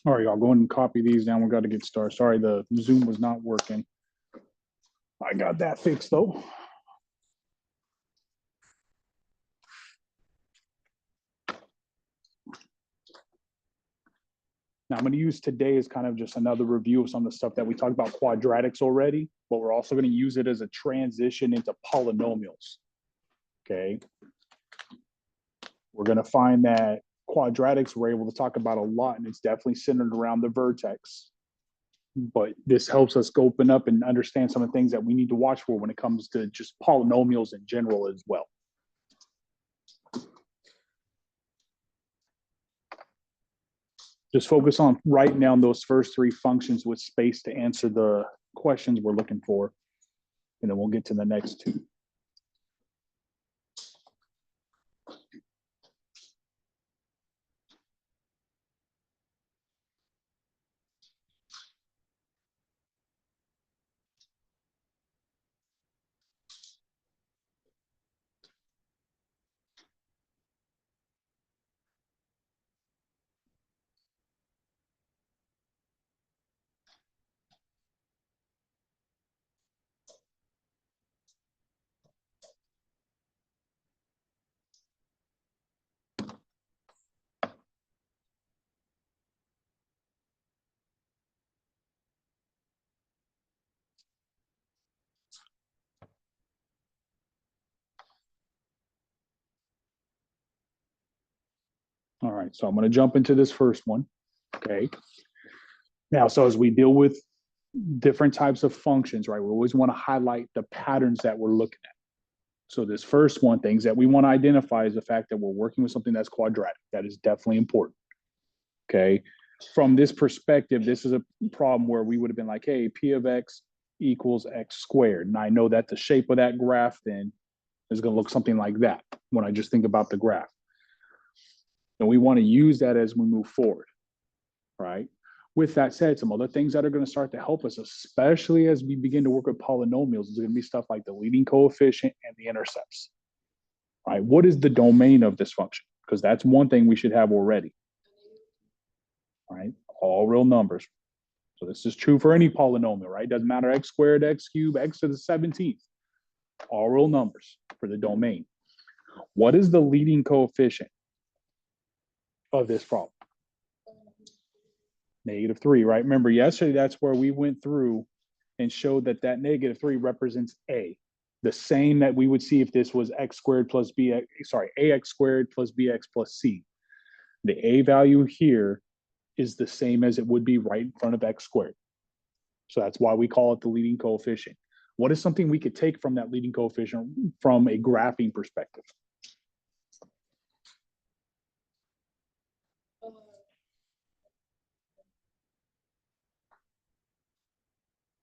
All right, y'all go ahead and copy these down. We got to get started. Sorry, the Zoom was not working. I got that fixed though. Now I'm going to use today as kind of just another review of some of the stuff that we talked about quadratics already, but we're also going to use it as a transition into polynomials. Okay. We're going to find that quadratics we're able to talk about a lot, and it's definitely centered around the vertex. But this helps us open up and understand some of the things that we need to watch for when it comes to just polynomials in general as well. Just focus on writing down those first three functions with space to answer the questions we're looking for, and then we'll get to the next two. All right, so I'm going to jump into this first one. Okay. Now, so as we deal with different types of functions, right, we always want to highlight the patterns that we're looking at. So this first one, things that we want to identify is the fact that we're working with something that's quadratic. That is definitely important. Okay. From this perspective, this is a problem where we would have been like, hey, P of X equals X squared. And I know that the shape of that graph then is going to look something like that when I just think about the graph. And we want to use that as we move forward, right? With that said, some other things that are going to start to help us, especially as we begin to work with polynomials, is going to be stuff like the leading coefficient and the intercepts, right? What is the domain of this function? Because that's one thing we should have already, right? All real numbers. So this is true for any polynomial, right? Doesn't matter x squared, x cubed, x to the 17th. All real numbers for the domain. What is the leading coefficient of this problem? -3, right? Remember yesterday, that's where we went through and showed that that -3 represents a, the same that we would see if this was x squared plus bx, sorry, ax squared plus bx plus c. The a value here is the same as it would be right in front of x squared. So that's why we call it the leading coefficient. What is something we could take from that leading coefficient from a graphing perspective?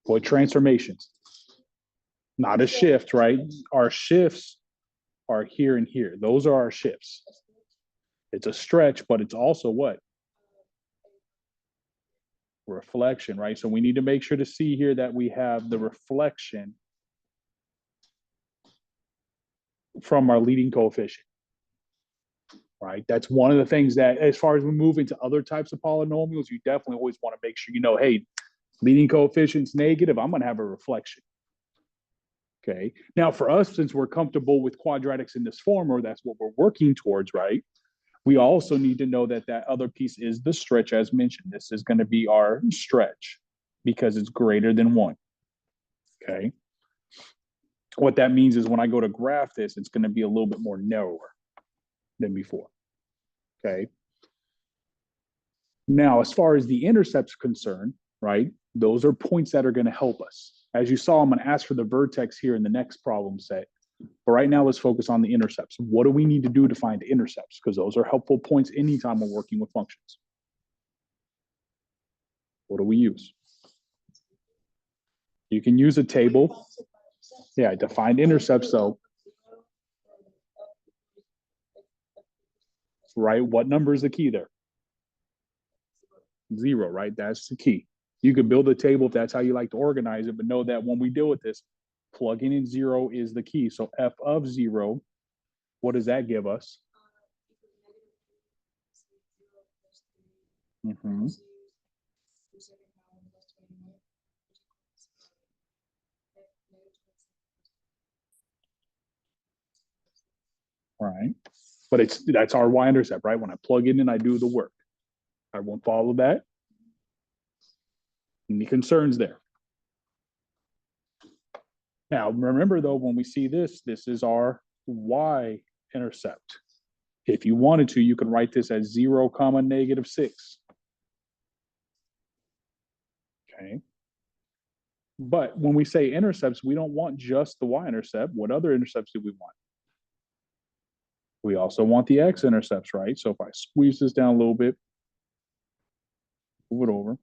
What transformations? Not a shift, right? Our shifts are here and here. Those are our shifts. It's a stretch, but it's also what? Reflection, right? So we need to make sure to see here that we have the reflection from our leading coefficient, right? That's one of the things that, as far as we move into other types of polynomials, you definitely always want to make sure you know, hey, leading coefficient's negative, I'm going to have a reflection. Okay. Now, for us, since we're comfortable with quadratics in this form, or that's what we're working towards, right? We also need to know that that other piece is the stretch, as mentioned. This is going to be our stretch because it's greater than 1. Okay. What that means is when I go to graph this, it's going to be a little bit more narrower than before. Okay. Now, as far as the intercepts concerned, right, those are points that are going to help us. As you saw, I'm going to ask for the vertex here in the next problem set. But right now, let's focus on the intercepts. What do we need to do to find intercepts? Because those are helpful points anytime we're working with functions. What do we use? You can use a table. Yeah, to find intercepts, though. Right? What number is the key there? 0, right? That's the key. You could build a table if that's how you like to organize it, but know that when we deal with this, plugging in 0 is the key. So f of 0, what does that give us? right? But that's our y-intercept, right? When I plug it in, I do the work. I won't follow that. Any concerns there? Now, remember though, when we see this, this is our y-intercept. If you wanted to, you can write this as 0, -6. Okay. But when we say intercepts, we don't want just the y-intercept. What other intercepts do we want? We also want the x-intercepts, right? So if I squeeze this down a little bit, move it over,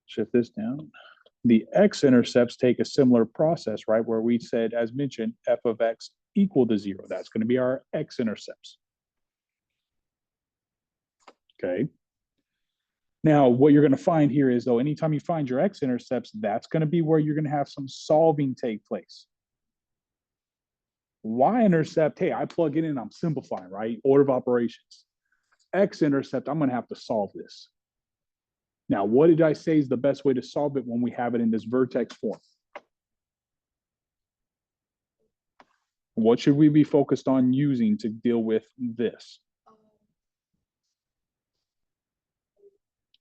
shift this down. The x-intercepts take a similar process, right? Where we said, as mentioned, f of x equal to 0. That's going to be our x-intercepts. Okay. Now, what you're going to find here is, though, anytime you find your x-intercepts, that's going to be where you're going to have some solving take place. Y-intercept, hey, I plug it in, I'm simplifying, right? Order of operations. X-intercept, I'm going to have to solve this. Now, what did I say is the best way to solve it when we have it in this vertex form? What should we be focused on using to deal with this?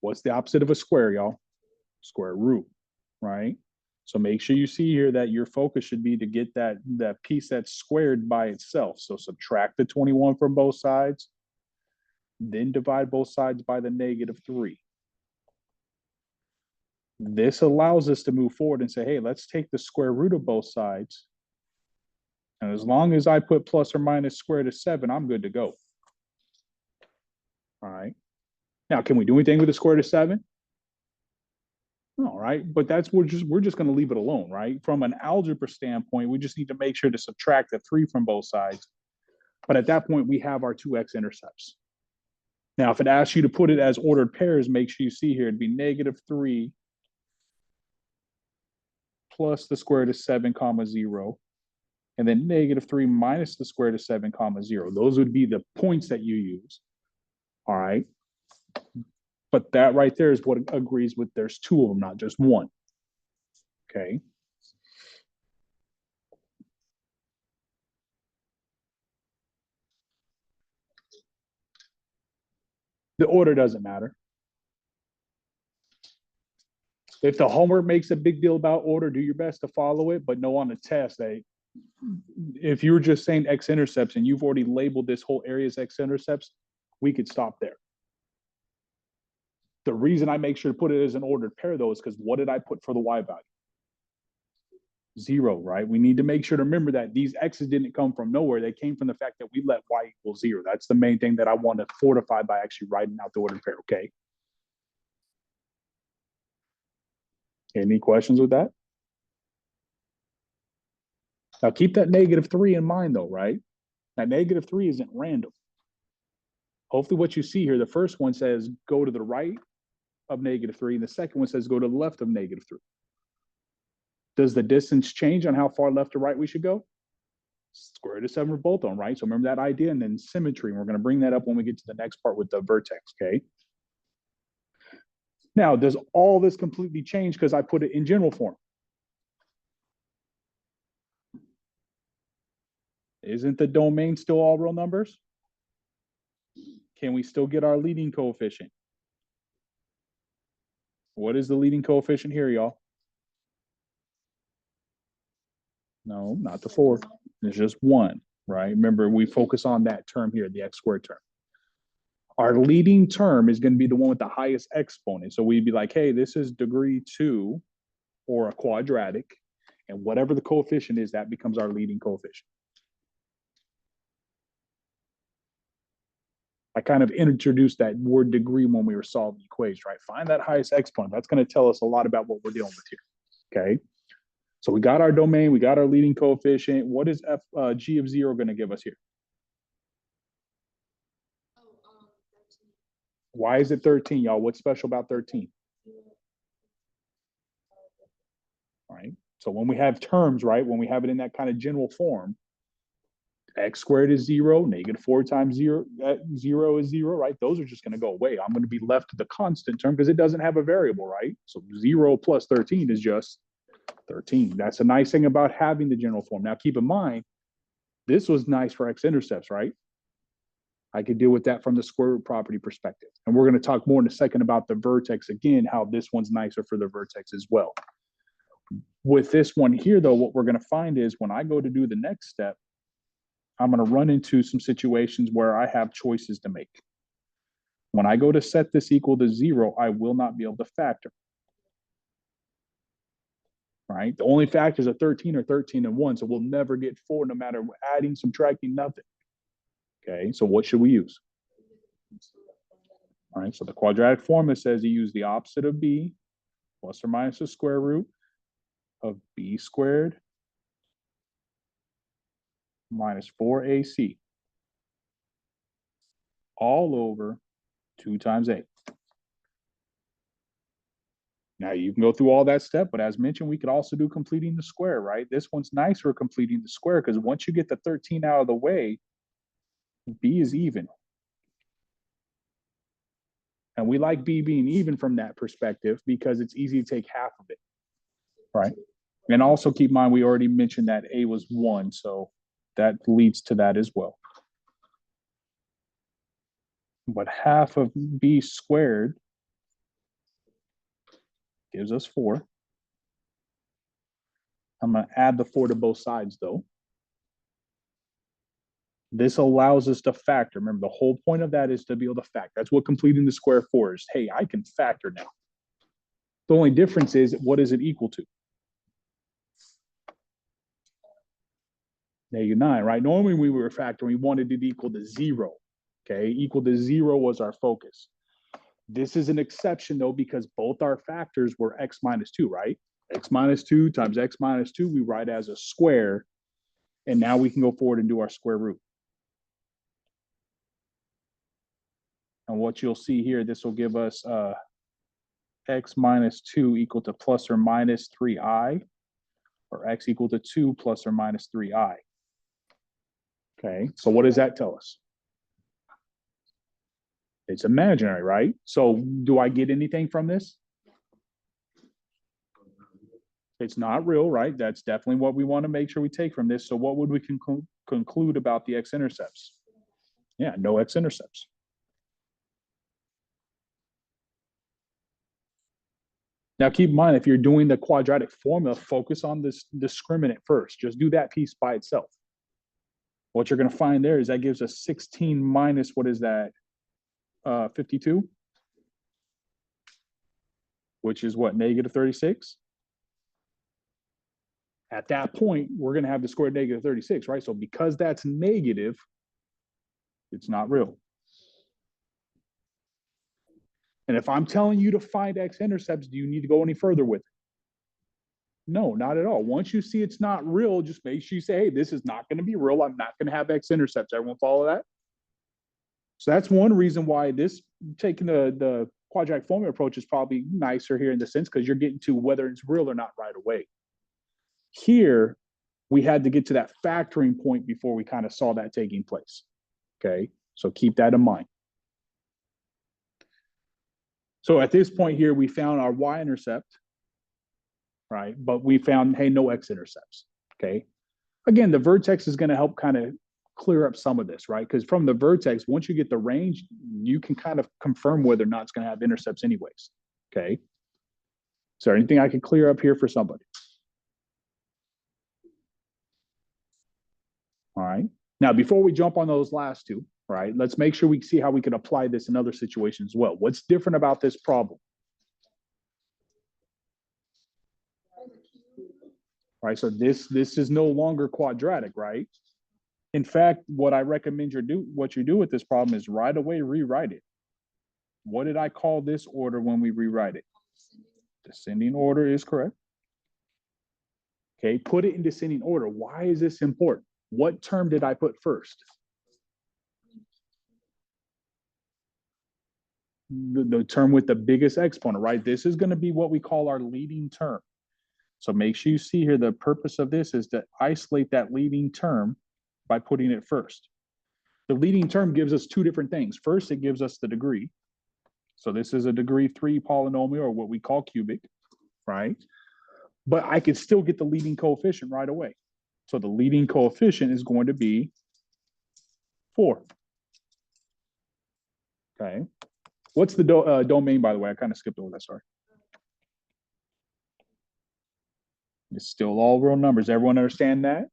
What's the opposite of a square, y'all? Square root, right? So make sure you see here that your focus should be to get that piece that's squared by itself. So subtract the 21 from both sides, then divide both sides by the -3. This allows us to move forward and say, hey, let's take the square root of both sides. And as long as I put plus or minus square root of 7, I'm good to go. All right. Now, can we do anything with the square root of 7? All right, but we're just going to leave it alone, right? From an algebra standpoint, we just need to make sure to subtract the 3 from both sides. But at that point, we have our 2x-intercepts. Now, if it asks you to put it as ordered pairs, make sure you see here, it'd be -3 plus the square root of 7, 0, and then -3 minus the square root of 7, 0. Those would be the points that you use. All right. But that right there is what agrees with there's 2 of them, not just 1. Okay. The order doesn't matter. If the homework makes a big deal about order, do your best to follow it, but know on the test that if you were just saying x-intercepts and you've already labeled this whole area as x-intercepts, we could stop there. The reason I make sure to put it as an ordered pair, though, is because what did I put for the y value? 0, right? We need to make sure to remember that these x's didn't come from nowhere. They came from the fact that we let y equal 0. That's the main thing that I want to fortify by actually writing out the ordered pair, okay? Any questions with that? Now keep that -3 in mind though, right? That -3 isn't random. Hopefully what you see here, the first one says go to the right of -3, and the second one says go to the left of -3. Does the distance change on how far left or right we should go? Square root of 7 for both of them, right? So remember that idea, and then symmetry. And we're going to bring that up when we get to the next part with the vertex, okay? Now, does all this completely change because I put it in general form? Isn't the domain still all real numbers? Can we still get our leading coefficient? What is the leading coefficient here, y'all? No, not the 4. It's just 1, right? Remember, we focus on that term here, the x squared term. Our leading term is going to be the one with the highest exponent. So we'd be like, hey, this is degree 2 or a quadratic. And whatever the coefficient is, that becomes our leading coefficient. I kind of introduced that word degree when we were solving equations, right? Find that highest exponent. That's going to tell us a lot about what we're dealing with here, okay? So we got our domain, we got our leading coefficient. What is g of 0 going to give us here? Why is it 13, y'all? What's special about 13? All right. So when we have terms, right, when we have it in that kind of general form, x squared is 0, -4 times 0, 0 is 0, right? Those are just going to go away. I'm going to be left with the constant term because it doesn't have a variable, right? So 0 plus 13 is just 13. That's a nice thing about having the general form. Now, keep in mind, This was nice for x-intercepts, right? I could deal with that from the square root property perspective. And we're going to talk more in a second about the vertex again, how this one's nicer for the vertex as well. With this one here, though, what we're going to find is when I go to do the next step, I'm going to run into some situations where I have choices to make. When I go to set this equal to 0, I will not be able to factor. Right? The only factors are 13 or 13 and 1, so we'll never get 4 no matter adding, subtracting, nothing. Okay, so what should we use? All right, so the quadratic formula says you use the opposite of b plus or minus the square root of b squared minus 4ac all over 2 times a. Now you can go through all that step, but as mentioned, we could also do completing the square, right? This one's nice for completing the square because once you get the 13 out of the way, b is even. And we like b being even from that perspective because it's easy to take half of it, right? And also keep in mind, we already mentioned that a was 1, so that leads to that as well. But half of b squared gives us 4. I'm going to add the 4 to both sides, though. This allows us to factor. Remember, the whole point of that is to be able to factor. That's what completing the square for is. Hey, I can factor now. The only difference is, what is it equal to? -9, right? Normally, we were factoring, we wanted it equal to 0. Okay, equal to 0 was our focus. This is an exception, though, because both our factors were x minus 2, right? X minus 2 times x minus 2, we write as a square. And now we can go forward and do our square root. And what you'll see here, this will give us x minus 2 equal to plus or minus 3i, or x equal to 2 plus or minus 3i. Okay, so what does that tell us? It's imaginary, right? So do I get anything from this? It's not real, right? That's definitely what we want to make sure we take from this. So what would we conclude about the x-intercepts? Yeah, no x-intercepts. Now, keep in mind, if you're doing the quadratic formula, focus on this discriminant first. Just do that piece by itself. What you're going to find there is that gives us 16 minus, what is that, 52? Which is what, -36? At that point, we're going to have the square root of -36, right? So because that's negative, it's not real. And if I'm telling you to find x-intercepts, do you need to go any further with it? No, not at all. Once you see it's not real, just make sure you say, hey, this is not going to be real. I'm not going to have x-intercepts. Everyone follow that? So that's one reason why this taking the quadratic formula approach is probably nicer here in the sense because you're getting to whether it's real or not right away. Here, we had to get to that factoring point before we kind of saw that taking place. Okay, so keep that in mind. So at this point here, we found our y-intercept, right? But we found, hey, no x-intercepts, okay? Again, the vertex is going to help kind of clear up some of this, right? Because from the vertex, once you get the range, you can kind of confirm whether or not it's going to have intercepts anyways, okay? Is there anything I can clear up here for somebody? All right. Now, before we jump on those last two, right, let's make sure we see how we can apply this in other situations as well. What's different about this problem? Right, so this is no longer quadratic, right? In fact, what I recommend what you do with this problem is right away rewrite it. What did I call this order when we rewrite it? Descending order is correct. Okay, put it in descending order. Why is this important? What term did I put first? The term with the biggest exponent, right? This is going to be what we call our leading term. So make sure you see here, the purpose of this is to isolate that leading term by putting it first. The leading term gives us two different things. First, it gives us the degree. So this is a degree 3 polynomial, or what we call cubic, right? But I can still get the leading coefficient right away. So the leading coefficient is going to be 4. Okay. What's the domain, by the way? I kind of skipped over that, sorry. It's still all real numbers. Everyone understand that?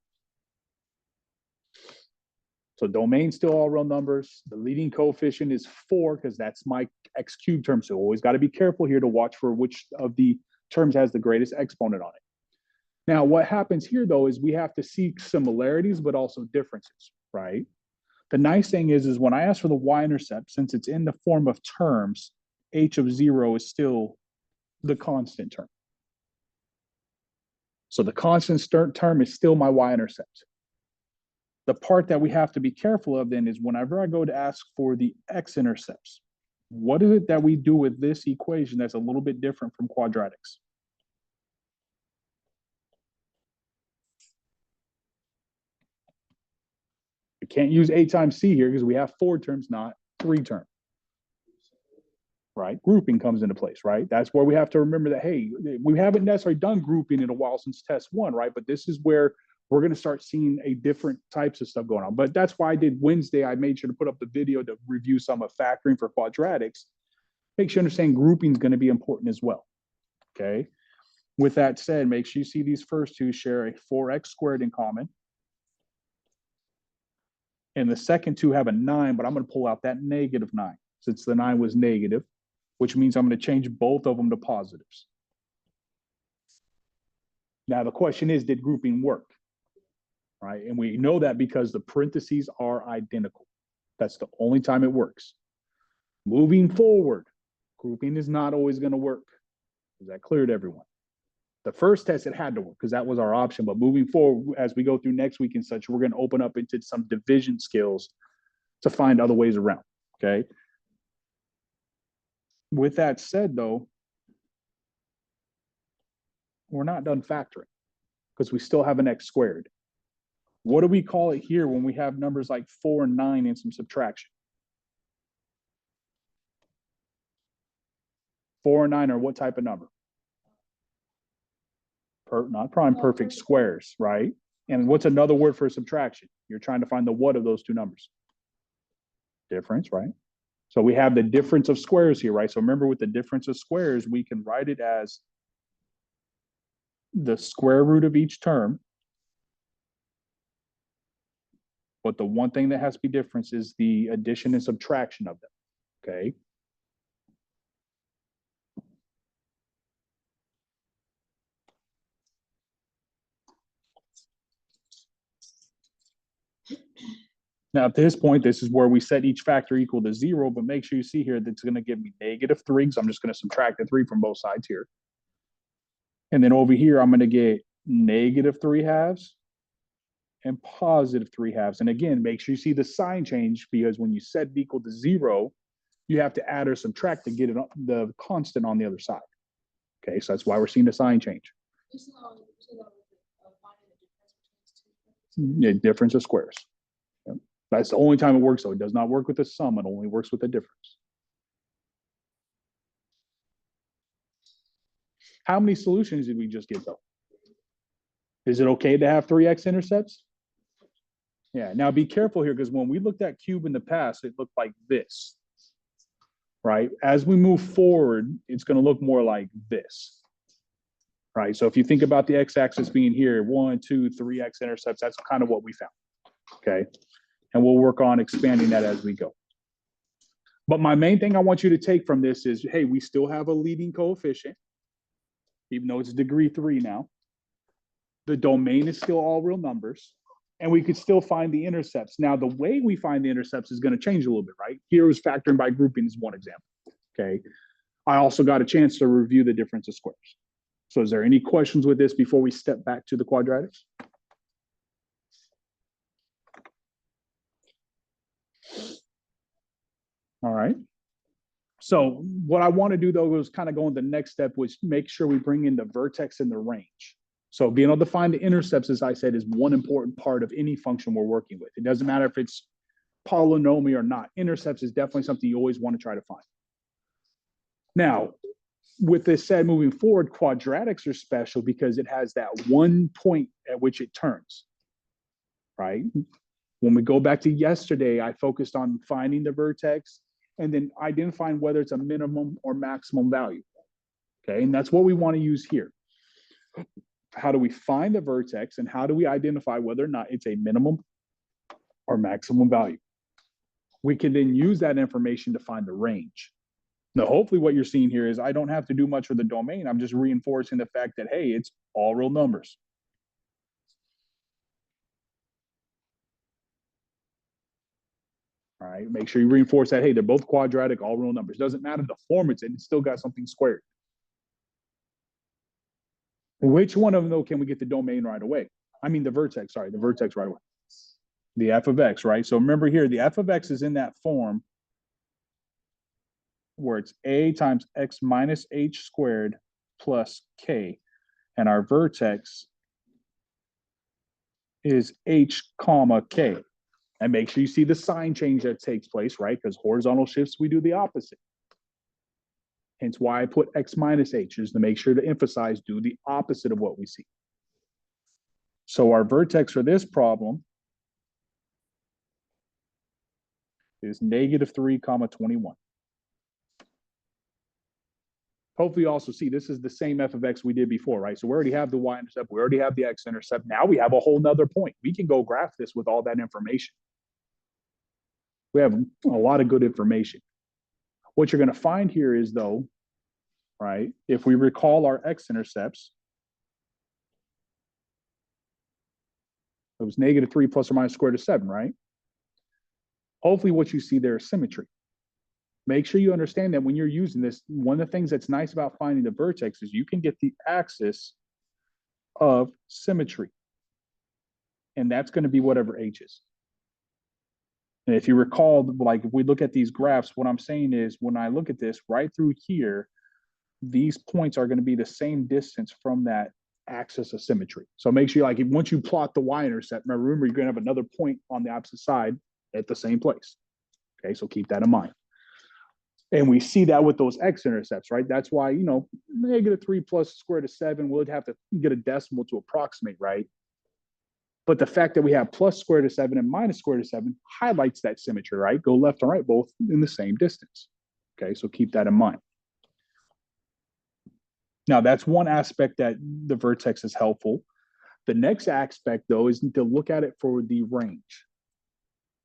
So domain still all real numbers. The leading coefficient is 4 because that's my x cubed term. So always got to be careful here to watch for which of the terms has the greatest exponent on it. Now, what happens here, though, is we have to seek similarities, but also differences, right? The nice thing is when I ask for the y-intercept, since it's in the form of terms, h of 0 is still the constant term. So the constant term is still my y-intercept. The part that we have to be careful of then is whenever I go to ask for the x-intercepts, what is it that we do with this equation that's a little bit different from quadratics? We can't use a times c here because we have 4 terms, not 3 terms. Right? Grouping comes into place, right? That's where we have to remember that, hey, we haven't necessarily done grouping in a while since test 1, right? But this is where we're going to start seeing a different types of stuff going on. But that's why I did Wednesday. I made sure to put up the video to review some of factoring for quadratics. Make sure you understand grouping is going to be important as well, okay? With that said, make sure you see these first two share a 4x squared in common. And the second two have a 9, but I'm going to pull out that negative 9 since the 9 was negative, which means I'm going to change both of them to positives. Now, the question is, did grouping work? Right? And we know that because the parentheses are identical. That's the only time it works. Moving forward, grouping is not always going to work. Is that clear to everyone? The first test, it had to work because that was our option. But moving forward, as we go through next week and such, we're going to open up into some division skills to find other ways around, okay? With that said, though, we're not done factoring because we still have an x squared. What do we call it here when we have numbers like 4 and 9 and some subtraction? 4 and 9 are what type of number? Not prime perfect squares, right? And what's another word for subtraction? You're trying to find the what of those two numbers? Difference, right? So we have the difference of squares here, right? So remember, with the difference of squares, we can write it as the square root of each term. But the one thing that has to be different is the addition and subtraction of them, okay? Now, at this point, this is where we set each factor equal to 0, but make sure you see here that's going to give me negative 3, so I'm just going to subtract the 3 from both sides here. And then over here, I'm going to get negative 3 halves and positive 3 halves. And again, make sure you see the sign change, because when you set it equal to 0, you have to add or subtract to get it the constant on the other side. Okay, so that's why we're seeing the sign change. Yeah, difference of squares. Yep. That's the only time it works, though. It does not work with the sum. It only works with the difference. How many solutions did we just get, though? Is it okay to have 3 x-intercepts? Yeah, now be careful here, because when we looked at cube in the past, it looked like this, right? As we move forward, it's going to look more like this, right? So if you think about the x-axis being here, 1, 2, 3 x-intercepts, that's kind of what we found, okay? And we'll work on expanding that as we go. But my main thing I want you to take from this is, hey, we still have a leading coefficient, even though it's degree 3 now. The domain is still all real numbers, and we could still find the intercepts. Now, the way we find the intercepts is going to change a little bit, right? Here is factoring by grouping is one example, okay? I also got a chance to review the difference of squares. So is there any questions with this before we step back to the quadratics? All right. So what I want to do, though, is kind of go in the next step, which make sure we bring in the vertex and the range. So being able to find the intercepts, as I said, is one important part of any function we're working with. It doesn't matter if it's polynomial or not. Intercepts is definitely something you always want to try to find. Now, with this said, moving forward, quadratics are special because it has that one point at which it turns. right? When we go back to yesterday, I focused on finding the vertex and then identifying whether it's a minimum or maximum value. Okay, and that's what we want to use here. How do we find the vertex and how do we identify whether or not it's a minimum or maximum value? We can then use that information to find the range. Now, hopefully what you're seeing here is I don't have to do much with the domain. I'm just reinforcing the fact that, hey, it's all real numbers. All right, make sure you reinforce that, hey, they're both quadratic, all real numbers. Doesn't matter the form it's in, it's still got something squared. Which one of them, though, can we get the domain right away? I mean, the vertex right away. The f of x, right? So remember here, the f of x is in that form where it's a times x minus h squared plus k. And our vertex is h comma k. And make sure you see the sign change that takes place, right? Because horizontal shifts, we do the opposite. Hence why I put x minus h, is to make sure to emphasize do the opposite of what we see. So our vertex for this problem is -3, 21. Hopefully you also see this is the same f of x we did before, right? So we already have the y-intercept, we already have the x-intercept. Now we have a whole nother point. We can go graph this with all that information. We have a lot of good information. What you're going to find here is, though, right, if we recall our x-intercepts, it was -3 plus or minus square root of 7, right? Hopefully what you see there is symmetry. Make sure you understand that when you're using this, one of the things that's nice about finding the vertex is you can get the axis of symmetry. And that's going to be whatever h is. And if you recall, like if we look at these graphs, what I'm saying is when I look at this right through here, these points are going to be the same distance from that axis of symmetry. So make sure, like, once you plot the y-intercept, remember you're going to have another point on the opposite side at the same place. Okay, so keep that in mind. And we see that with those x-intercepts, right? That's why, you know, -3 plus square root of 7, we'll have to get a decimal to approximate, right? But the fact that we have plus square root of 7 and minus square root of 7 highlights that symmetry, right? Go left and right, both in the same distance. Okay, so keep that in mind. Now, that's one aspect that the vertex is helpful. The next aspect, though, is to look at it for the range.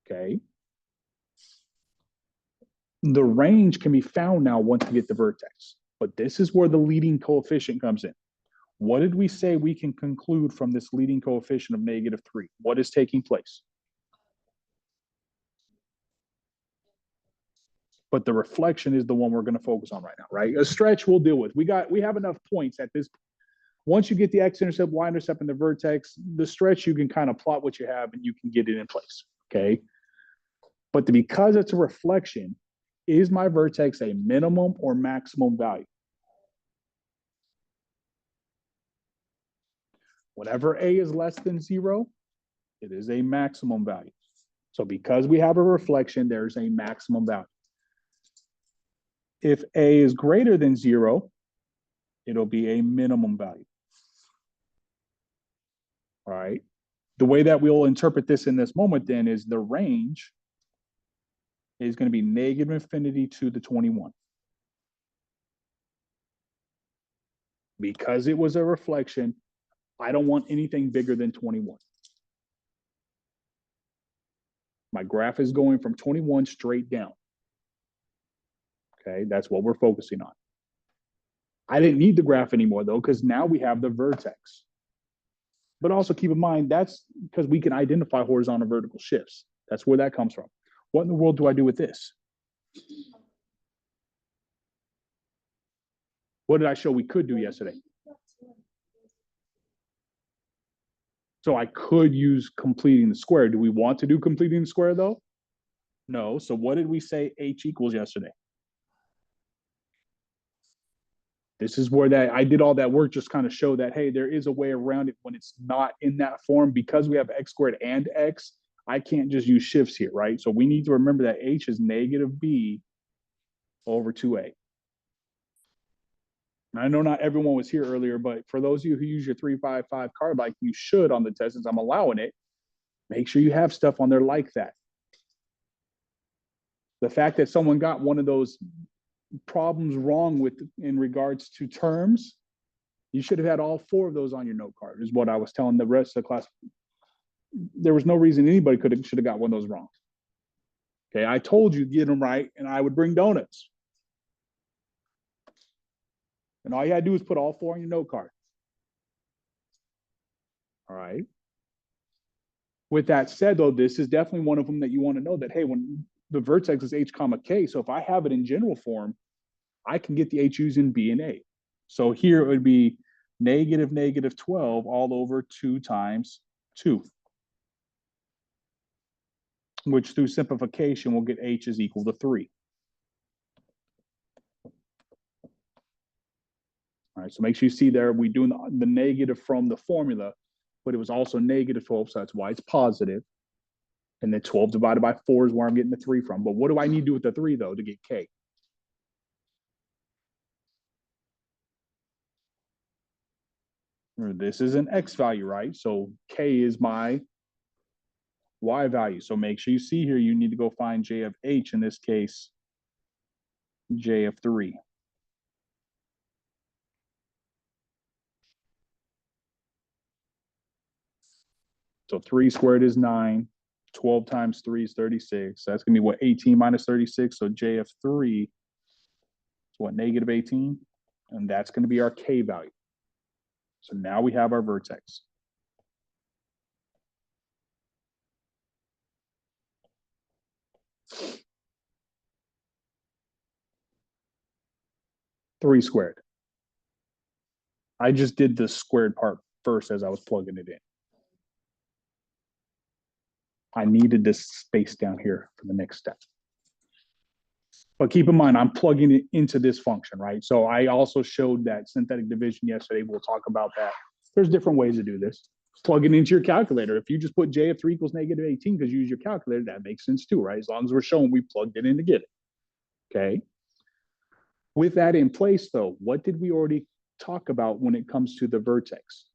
Okay. The range can be found now once we get the vertex, but this is where the leading coefficient comes in. What did we say we can conclude from this leading coefficient of -3? What is taking place? But the reflection is the one we're going to focus on right now, right? A stretch we'll deal with. We have enough points at this. Once you get the x-intercept, y-intercept, and the vertex, the stretch, you can kind of plot what you have and you can get it in place, okay? But because it's a reflection, is my vertex a minimum or maximum value? Whenever a is less than 0, it is a maximum value. So because we have a reflection, there's a maximum value. If a is greater than 0, it'll be a minimum value. All right. The way that we'll interpret this in this moment then is the range is going to be -infinity to the 21. Because it was a reflection, I don't want anything bigger than 21. My graph is going from 21 straight down. Okay, that's what we're focusing on. I didn't need the graph anymore, though, because now we have the vertex. But also keep in mind, that's because we can identify horizontal vertical shifts. That's where that comes from. What in the world do I do with this? What did I show we could do yesterday? So I could use completing the square. Do we want to do completing the square, though? No. So what did we say h equals yesterday? This is where that I did all that work, just kind of show that, hey, there is a way around it when it's not in that form. Because we have x squared and x, I can't just use shifts here, right? So we need to remember that h is -b over 2a. I know not everyone was here earlier, but for those of you who use your 355 card like you should on the test, since I'm allowing it, Make sure you have stuff on there like that. The fact that someone got one of those problems wrong with in regards to terms, you should have had all 4 of those on your note card, is what I was telling the rest of the class. There was no reason anybody should have got one of those wrong. Okay, I told you get them right, and I would bring donuts. And all you had to do is put all 4 on your note card. All right. With that said, though, this is definitely one of them that you want to know that, hey, when the vertex is h comma k, so if I have it in general form, I can get the h using b and a. So here it would be negative 12 all over 2 times 2, which through simplification will get h is equal to 3. All right, so make sure you see there, we doing the negative from the formula, but it was also negative 12, so that's why it's positive. And then 12 divided by 4 is where I'm getting the 3 from. But what do I need to do with the 3, though, to get k? This is an x value, right? So k is my y value. So make sure you see here, you need to go find j of h, in this case, j of 3. So 3 squared is 9. 12 times 3 is 36. So that's going to be what, 18 minus 36. So j of 3 is what, negative 18? And that's going to be our k value. So now we have our vertex. Three squared. I just did the squared part first as I was plugging it in. I needed this space down here for the next step. But keep in mind, I'm plugging it into this function, right? So I also showed that synthetic division yesterday. We'll talk about that. There's different ways to do this. Plug it into your calculator. If you just put j of 3 equals negative 18 because you use your calculator, that makes sense too, right? As long as we're showing we plugged it in to get it, okay? With that in place, though, what did we already talk about when it comes to the vertex?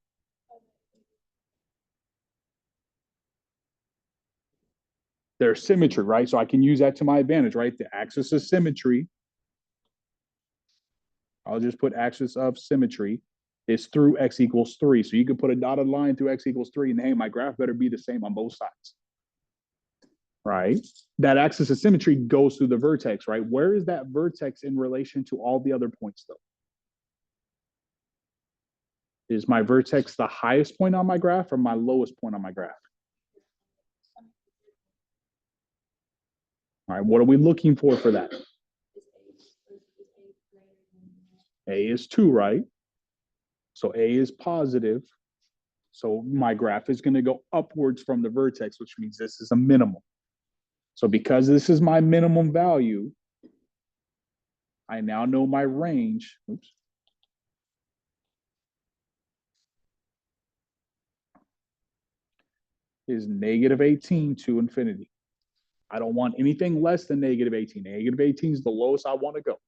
Their symmetry, right? So I can use that to my advantage, right? The axis of symmetry, I'll just put axis of symmetry is through x equals 3. So you can put a dotted line through x equals 3, and hey, my graph better be the same on both sides, right? That axis of symmetry goes through the vertex, right? Where is that vertex in relation to all the other points, though? Is my vertex the highest point on my graph or my lowest point on my graph? All right, what are we looking for that? A is 2, right? So A is positive. So my graph is going to go upwards from the vertex, which means this is a minimum. So because this is my minimum value, I now know my range. Oops. Is negative 18 to infinity. I don't want anything less than negative 18. Negative 18 is the lowest I want to go.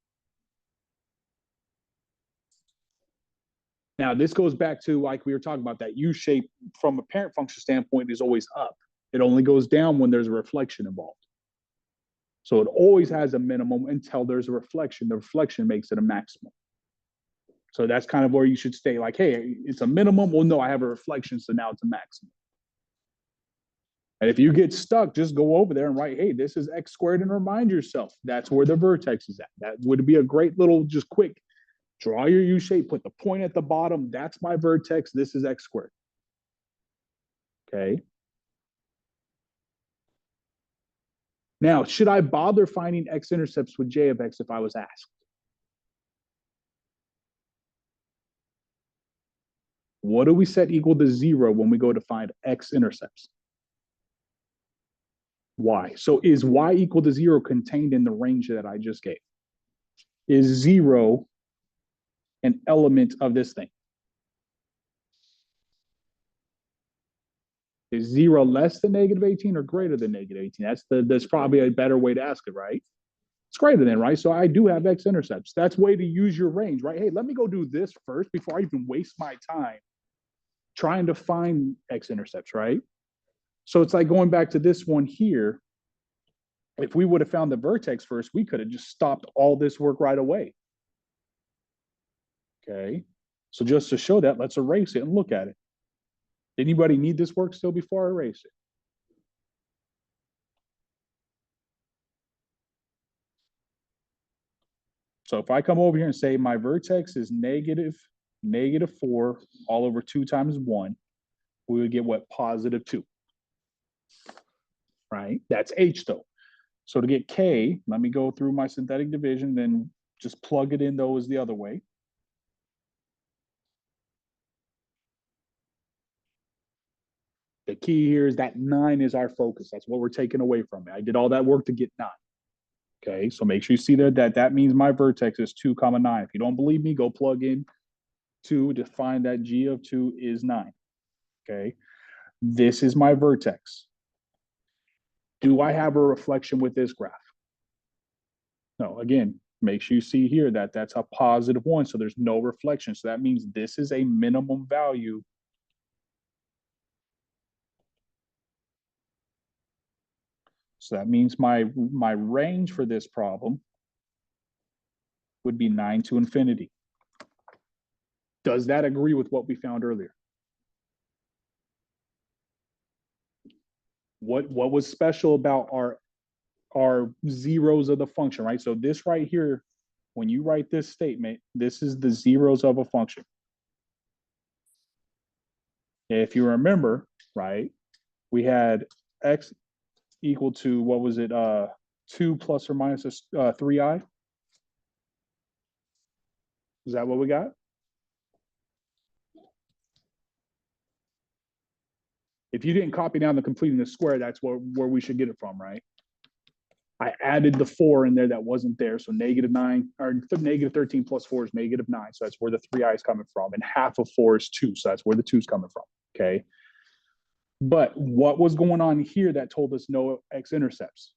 Now, this goes back to, like we were talking about, that U shape from a parent function standpoint is always up. It only goes down when there's a reflection involved. So it always has a minimum until there's a reflection. The reflection makes it a maximum. So that's kind of where you should stay. Like, hey, it's a minimum. Well, no, I have a reflection, so now it's a maximum. And if you get stuck, just go over there and write, hey, this is x squared, and remind yourself that's where the vertex is at. That would be a great little, just quick, draw your U shape, put the point at the bottom. That's my vertex. This is x squared. Okay. Now, should I bother finding x-intercepts with j of x if I was asked? What do we set equal to 0 when we go to find x-intercepts? Y. So is y equal to 0 contained in the range that I just gave? Is 0 an element of this thing? Is 0 less than negative 18 or greater than negative 18? That's probably a better way to ask it, right? It's greater than, right? So I do have x-intercepts. That's way to use your range, right? Hey, let me go do this first before I even waste my time trying to find x-intercepts, right? So it's like going back to this one here. If we would have found the vertex first, we could have just stopped all this work right away. Okay. So just to show that, let's erase it and look at it. Anybody need this work still before I erase it? So if I come over here and say my vertex is -4 all over 2 times 1, we would get what? +2, right? That's h though. So to get k, let me go through my synthetic division, then just plug it in those the other way. The key here is that 9 is our focus. That's what we're taking away from it. I did all that work to get 9. Okay, so make sure you see there that that means my vertex is 2, 9. If you don't believe me, go plug in 2 to find that g of 2 is 9. Okay, this is my vertex. Do I have a reflection with this graph? No, again, make sure you see here that that's a +1, so there's no reflection. So that means this is a minimum value. So that means my range for this problem would be 9 to infinity. Does that agree with what we found earlier? What was special about our zeros of the function, right? So this right here, when you write this statement, this is the zeros of a function. If you remember, right, we had x equal to, what was it, 2 plus or minus 3i? Is that what we got? If you didn't copy down the completing the square, that's where we should get it from, right? I added the 4 in there that wasn't there. So -9 or -13 plus 4 is -9. So that's where the 3i is coming from. And half of 4 is 2. So that's where the 2 is coming from. Okay. But what was going on here that told us no x-intercepts?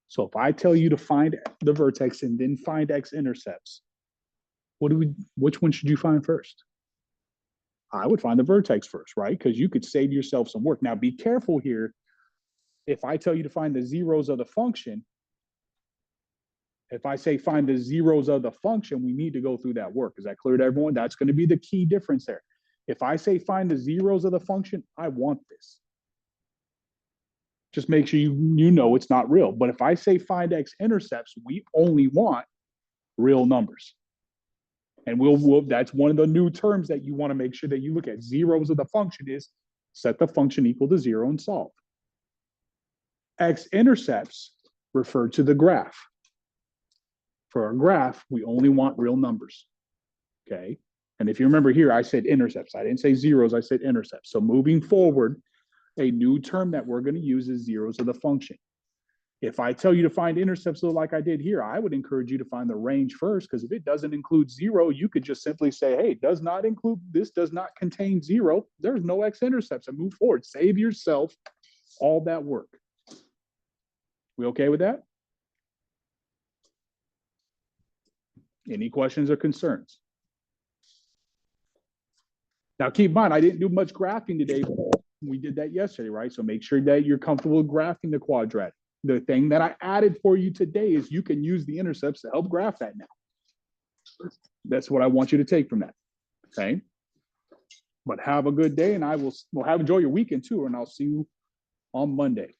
So if I tell you to find the vertex and then find x-intercepts, which one should you find first? I would find the vertex first, right? Because you could save yourself some work. Now be careful here. If I tell you to find the zeros of the function, if I say find the zeros of the function, we need to go through that work. Is that clear to everyone? That's going to be the key difference there. If I say find the zeros of the function, I want this. Just make sure you know it's not real. But if I say find x-intercepts, we only want real numbers. And that's one of the new terms that you want to make sure that you look at. Zeros of the function is set the function equal to 0 and solve. X-intercepts refer to the graph. For a graph, we only want real numbers. Okay. And if you remember here, I said intercepts. I didn't say zeros, I said intercepts. So moving forward, a new term that we're going to use is zeros of the function. If I tell you to find intercepts like I did here, I would encourage you to find the range first, because if it doesn't include 0, you could just simply say, hey, does not include, this does not contain 0. There's no x-intercepts, and move forward. Save yourself all that work. We okay with that? Any questions or concerns? Now, keep in mind, I didn't do much graphing today. We did that yesterday, right? So make sure that you're comfortable with graphing the quadratic. The thing that I added for you today is you can use the intercepts to help graph that now. That's what I want you to take from that, okay? But have a good day, and we'll enjoy your weekend too, and I'll see you on Monday.